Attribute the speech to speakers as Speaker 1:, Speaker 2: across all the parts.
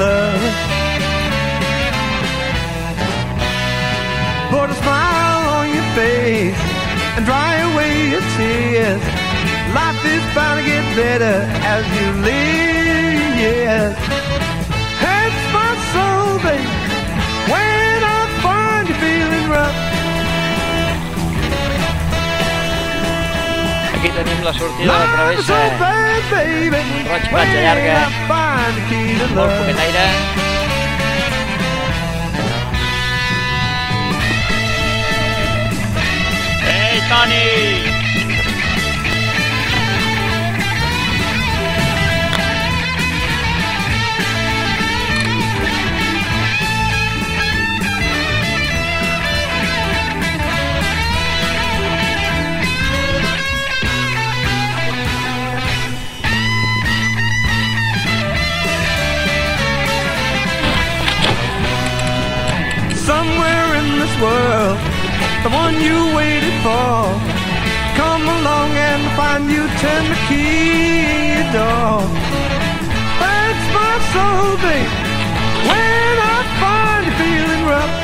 Speaker 1: love. Put a smile on your face and dry away your tears. Life is bound to get better as you live, yes. Hurts my soul, baby, when I find you feeling rough.
Speaker 2: Aquí tenim la sortida de travessa. Roig platja llarga, molt poquet aire. Ei, Toni!
Speaker 1: Somewhere in this world, the one you waited for, come along and find you, turn the key in your door. Hurts my soul, babe, when I find you feeling rough.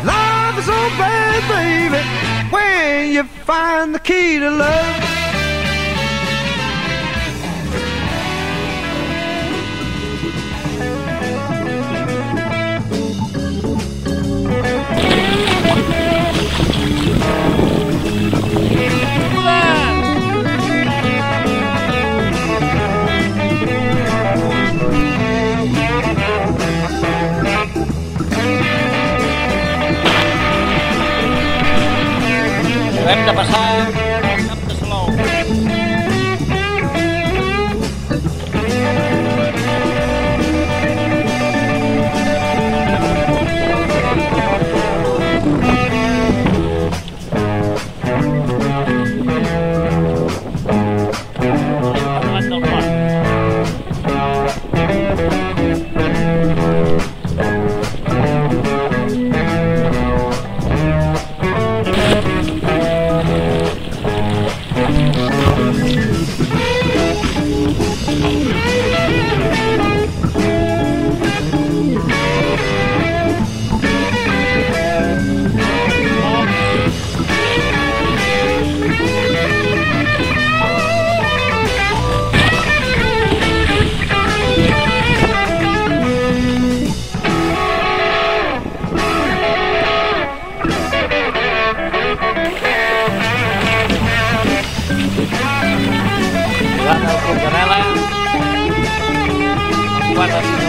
Speaker 1: Life is so bad, baby, when you find the key to love.
Speaker 2: Hem de passar al Camp de Salou. Parlant del pont. Guarda el Fontanela, el quart de